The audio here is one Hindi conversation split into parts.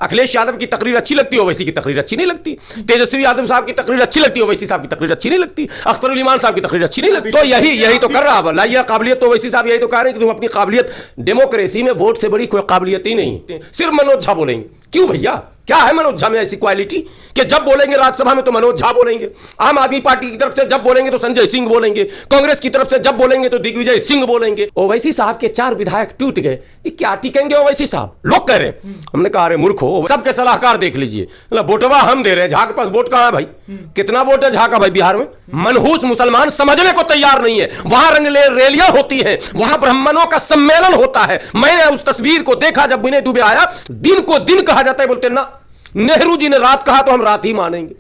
अखिलेश यादव की तकरीर अच्छी लगती है, ओवैसी की तकरीर अच्छी नहीं लगती। तेजस्वी यादव साहब की तकरीर अच्छी लगती है, ओवैसी साहब की तकरीर अच्छी नहीं लगती। अख्तरुल इमान साहब की तकरीर अच्छी नहीं लगती। तो यही तो कर रहा है लाइया काबिलियत। तो ओवैसी साहब यही तो कह रहे हैं कि तुम अपनी काबिलियत, डेमोक्रेसी में वोट से बड़ी कोई काबिलियत ही नहीं, सिर्फ मनोज झा बोलेंगे। क्यों भैया, क्या है मनोज झा में ऐसी क्वालिटी कि जब बोलेंगे राज्यसभा में तो मनोज झा बोलेंगे, आम आदमी पार्टी की तरफ से जब बोलेंगे तो संजय सिंह बोलेंगे, कांग्रेस की तरफ से जब बोलेंगे तो दिग्विजय सिंह बोलेंगे। ओवैसी साहब के 4 विधायक टूट गए, ये क्या टिकेंगे ओवैसी साहब? लोग कह रहे हैं, हमने कहा अरे मूर्ख हो, सबके सलाहकार देख लीजिए, वोटवा हम दे रहे हैं, झा के पास वोट कहां है भाई? कितना वोट है झा का भाई बिहार में? मनहूस मुसलमान समझने को तैयार नहीं है। वहां रैलियां होती है, वहां ब्राह्मणों का सम्मेलन होता है। मैंने उस तस्वीर को देखा जब विनय दुबे आया, दिन को दिन कहा जाता है, बोलते ना नेहरू जी ने रात कहा तो हम रात ही मानेंगे।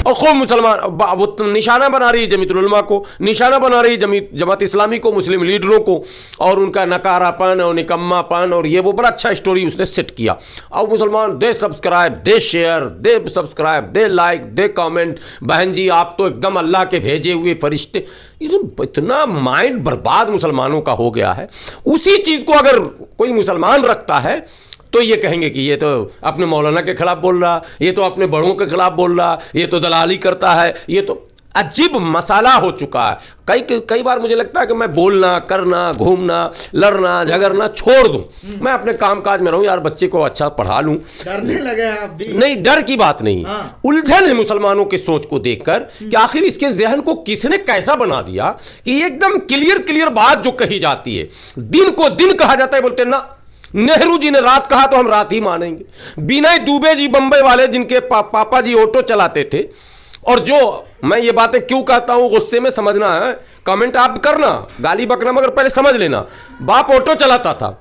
और खूब मुसलमान वो निशाना बना रही है जमीयतुल उलमा को, निशाना बना रही है जमात इस्लामी को, मुस्लिम लीडरों को, और उनका नकारापन और निकम्मापन, और ये वो बड़ा अच्छा स्टोरी उसने सेट किया। और मुसलमान दे सब्सक्राइब, दे शेयर, दे सब्सक्राइब, दे लाइक, दे कमेंट। बहन जी आप तो एकदम अल्लाह के भेजे हुए फरिश्ते। इतना माइंड बर्बाद मुसलमानों का हो गया है। उसी चीज को अगर कोई मुसलमान रखता है तो ये कहेंगे कि ये तो अपने मौलाना के खिलाफ बोल रहा, ये तो अपने बड़ों के खिलाफ बोल रहा, ये तो दलाली करता है। ये तो अजीब मसाला हो चुका है। कई बार मुझे लगता है कि मैं बोलना, करना, घूमना, लड़ना, झगड़ना छोड़ दूं, मैं अपने कामकाज में रहूं, यार बच्चे को अच्छा पढ़ा लूं। डरने लगे आप भी? नहीं, डर की बात नहीं। उलझन है मुसलमानों की सोच को देखकर कि आखिर इसके जहन को किसने कैसा बना दिया कि एकदम क्लियर बात जो कही जाती है, दिन को दिन कहा जाता है, बोलते ना नेहरू जी ने रात कहा तो हम रात ही मानेंगे। विनय दुबे जी बंबई वाले, जिनके पापा जी ऑटो चलाते थे, और जो मैं ये बातें क्यों कहता हूं, गुस्से में समझना है, कमेंट आप करना, गाली बकना, मगर पहले समझ लेना। बाप ऑटो चलाता था,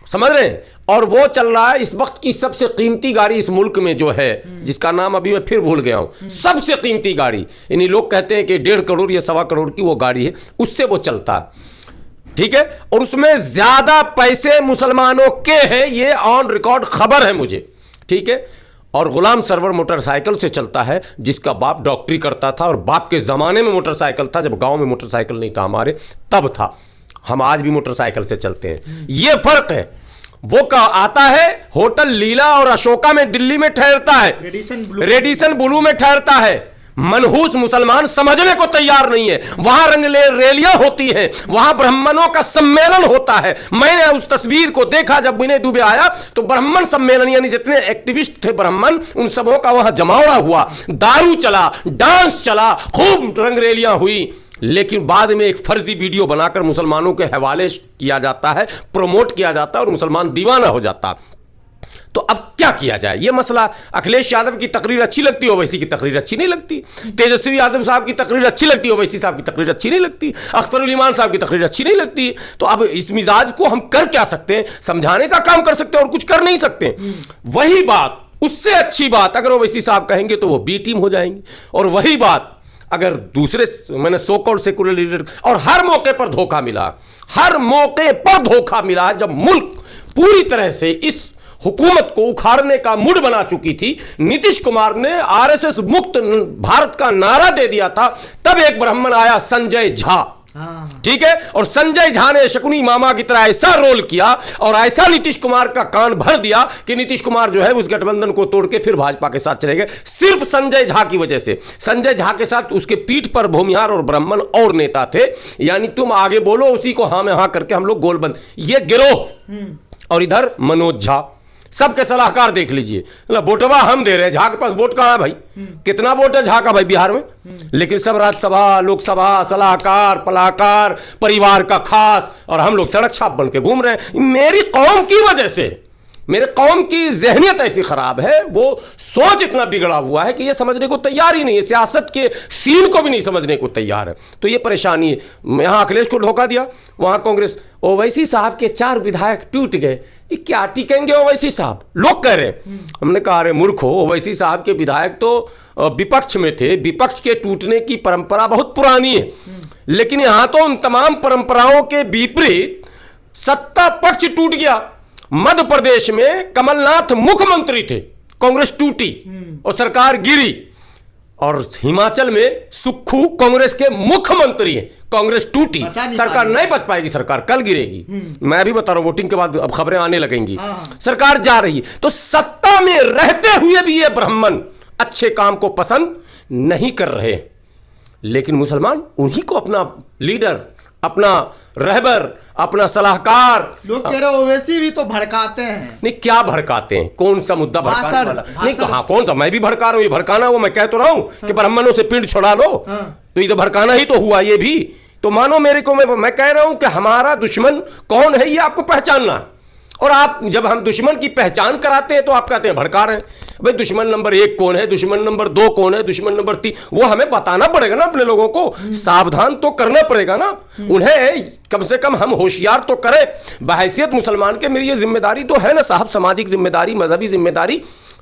समझ रहे हैं, और वो चल रहा है इस वक्त की सबसे कीमती गाड़ी इस मुल्क में जो है, जिसका नाम अभी मैं फिर भूल गया हूं, सबसे कीमती गाड़ी, यानी लोग कहते हैं कि 1.5 करोड़ या 1.25 करोड़ की वो गाड़ी है, उससे वो चलता है, ठीक है। और उसमें ज्यादा पैसे मुसलमानों के हैं, ये ऑन रिकॉर्ड खबर है मुझे, ठीक है। और गुलाम सरवर मोटरसाइकिल से चलता है, जिसका बाप डॉक्टरी करता था, और बाप के जमाने में मोटरसाइकिल था, जब गांव में मोटरसाइकिल नहीं था हमारे, तब था। हम आज भी मोटरसाइकिल से चलते हैं, ये फर्क है। वो आता है होटल लीला और अशोका में दिल्ली में ठहरता है, रेडिसन ब्लू में ठहरता है। मनहूस मुसलमान समझने को तैयार नहीं है। वहां रैलियां होती हैं, वहां ब्राह्मणों का सम्मेलन होता है। मैंने उस तस्वीर को देखा जब विनय दुबे आया, तो ब्राह्मण सम्मेलन, यानी जितने एक्टिविस्ट थे ब्राह्मण, उन सबों का वहां जमावड़ा हुआ, दारू चला, डांस चला, खूब रंगरेलियां हुई। लेकिन बाद में एक फर्जी वीडियो बनाकर मुसलमानों के हवाले किया जाता है, प्रमोट किया जाता है, और मुसलमान दीवाना हो जाता। तो अब क्या किया जाए, ये मसला। अखिलेश यादव की तकरीर अच्छी लगती है, ओवैसी की तकरीर अच्छी नहीं लगती। तेजस्वी यादव साहब की तकरीर अच्छी लगती है, ओवैसी साहब की तकरीर अच्छी नहीं लगती। अख्तरुल इमान साहब की तकरीर अच्छी नहीं लगती। तो अब इस मिजाज को हम कर क्या सकते हैं? समझाने का काम कर सकते हैं, और कुछ कर नहीं सकते। वही बात, उससे अच्छी बात अगर ओवैसी साहब कहेंगे तो वो बी टीम हो जाएंगे, और वही बात अगर दूसरे, मैंने सो कॉल्ड सेकुलर लीडर, और हर मौके पर धोखा मिला, हर मौके पर धोखा मिला। जब मुल्क पूरी तरह से इस हुकूमत को उखाड़ने का मूड बना चुकी थी, नीतीश कुमार ने आरएसएस मुक्त भारत का नारा दे दिया था, तब एक ब्राह्मण आया, संजय झा, ठीक है। और संजय झा ने शकुनी मामा की तरह ऐसा रोल किया और ऐसा नीतीश कुमार का कान भर दिया कि नीतीश कुमार जो है उस गठबंधन को तोड़ के फिर भाजपा के साथ चले गए, सिर्फ संजय झा की वजह से। संजय झा के साथ उसके पीठ पर भूमिहार और ब्राह्मण और नेता थे, यानी तुम आगे बोलो, उसी को हाँ में हाँ करके हम लोग गोलबंद, ये गिरोह। और इधर मनोज झा, सबके सलाहकार देख लीजिए, वोटवा हम दे रहे हैं, झा के पास वोट कहां है भाई? कितना वोट है झा का भाई बिहार में? लेकिन सब राज्यसभा, लोकसभा, सलाहकार, पलाकार, परिवार का खास, और हम लोग सड़क छाप बन के घूम रहे हैं। मेरी कौम की वजह से, मेरे कौम की जहनियत ऐसी खराब है, वो सोच इतना बिगड़ा हुआ है कि ये समझने को तैयार ही नहीं है, सियासत के सीन को भी नहीं समझने को तैयार है। तो ये परेशानी है। यहां अखिलेश को धोखा दिया, वहां कांग्रेस। ओवैसी साहब के 4 विधायक टूट गए, ये क्या टिकेंगे ओवैसी साहब? लोग कह रहे, हमने कहा अरे मूर्ख हो, ओवैसी साहब के विधायक तो विपक्ष में थे, विपक्ष के टूटने की परंपरा बहुत पुरानी है। लेकिन यहां तो उन तमाम परंपराओं के विपरीत सत्ता पक्ष टूट गया। मध्य प्रदेश में कमलनाथ मुख्यमंत्री थे, कांग्रेस टूटी और सरकार गिरी, और हिमाचल में सुक्खू कांग्रेस के मुख्यमंत्री हैं। कांग्रेस टूटी, सरकार नहीं बच पाएगी, सरकार कल गिरेगी। मैं भी बता रहा हूं, वोटिंग के बाद अब खबरें आने लगेंगी। सरकार जा रही है, तो सत्ता में रहते हुए भी ये ब्राह्मण अच्छे काम को पसंद नहीं कर रहे, लेकिन मुसलमान उन्हीं को अपना लीडर, अपना रहबर, अपना सलाहकार। लोग कह रहे ओवैसी भी तो भड़काते हैं। नहीं, क्या भड़काते हैं? कौन सा मुद्दा भड़काने वाला? नहीं, कहा कौन सा? मैं भी भड़का रहा हूं, ये भड़काना वो मैं कह तो रहा हूं कि ब्राह्मणों से पिंड छुड़ा लो, तो ये तो भड़काना ही तो हुआ। ये भी तो मानो मेरे को, मैं कह रहा हूं कि हमारा दुश्मन कौन है ये आपको पहचानना, और आप जब हम दुश्मन की पहचान कराते हैं तो आप कहते हैं भड़का रहे हैं। भाई दुश्मन नंबर 1 कौन है, दुश्मन नंबर 2 कौन है, दुश्मन नंबर 3, वो हमें बताना पड़ेगा ना, अपने लोगों को सावधान तो करना पड़ेगा ना, उन्हें कम से कम हम होशियार तो करें। बहैसियत मुसलमान के मेरी ये जिम्मेदारी तो है ना साहब, सामाजिक जिम्मेदारी, मजहबी जिम्मेदारी,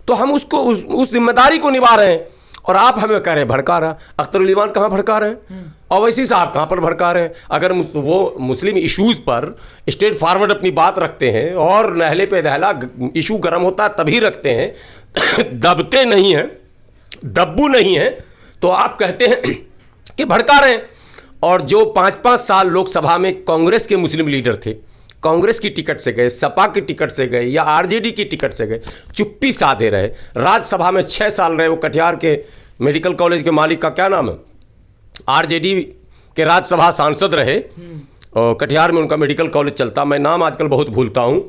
तो हम उसको उस जिम्मेदारी को निभा रहे हैं, और आप हमें कह रहे हैं भड़का रहा। अख्तरुल ईमान कहाँ भड़का रहे हैं, ओवैसी साहब कहाँ पर भड़का रहे हैं? अगर वो मुस्लिम इश्यूज पर स्ट्रेट फॉरवर्ड अपनी बात रखते हैं और नहले पे दहला इशू गर्म होता है तभी रखते हैं, दबते नहीं हैं, दब्बू नहीं है, तो आप कहते हैं कि भड़का रहे हैं। और जो 5-5 साल लोकसभा में कांग्रेस के मुस्लिम लीडर थे, कांग्रेस की टिकट से गए, सपा की टिकट से गए या आरजेडी की टिकट से गए, चुप्पी साधे रहे। राज्यसभा में 6 साल रहे, वो कटिहार के मेडिकल कॉलेज के मालिक का क्या नाम है, आरजेडी के राज्यसभा सांसद रहे, और कटिहार में उनका मेडिकल कॉलेज चलता, मैं नाम आजकल बहुत भूलता हूं।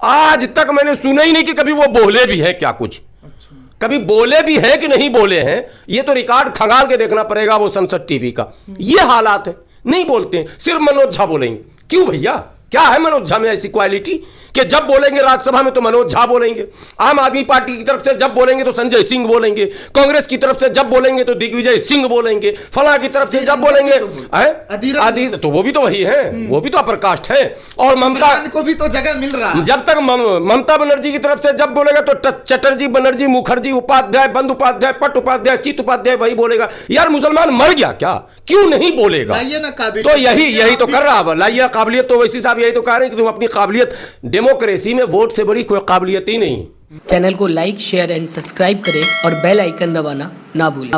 आज तक मैंने सुना ही नहीं कि कभी वो बोले भी है क्या कुछ, कभी बोले भी है कि नहीं बोले हैं। ये तो रिकॉर्ड खंगाल के देखना पड़ेगा वो संसद टीवी का। ये हालात है, नहीं बोलते हैं, सिर्फ मनोज झा बोलेंगे। क्यों भैया, क्या है मनोज झा में ऐसी क्वालिटी कि जब बोलेंगे राज्यसभा में तो मनोज झा बोलेंगे, आम आदमी पार्टी की तरफ से जब बोलेंगे तो संजय सिंह बोलेंगे, कांग्रेस की तरफ से जब बोलेंगे तो दिग्विजय सिंह बोलेंगे, फला की तरफ से जब बोलेंगे आदि, तो वो भी तो वही है, वो भी तो अपर कास्ट है। और ममता को भी तो जगह मिल रहा है। जब तक ममता बनर्जी की तरफ से जब बोलेगा तो चटर्जी, बनर्जी, मुखर्जी, उपाध्याय, बंदोपाध्याय, पट उपाध्याय, चित उपाध्याय वही बोलेगा। यार मुसलमान मर गया क्या, क्यों नहीं बोलेगा? तो यही तो कर रहा है, लाइए काबिलियत। तो वैसी साहब यही तो कह रहे हैं कि तुम अपनी काबिलियत, डेमोक्रेसी में वोट से बड़ी कोई काबिलियत ही नहीं। चैनल को लाइक, शेयर एंड सब्सक्राइब करें और बेल आइकन दबाना ना भूलें।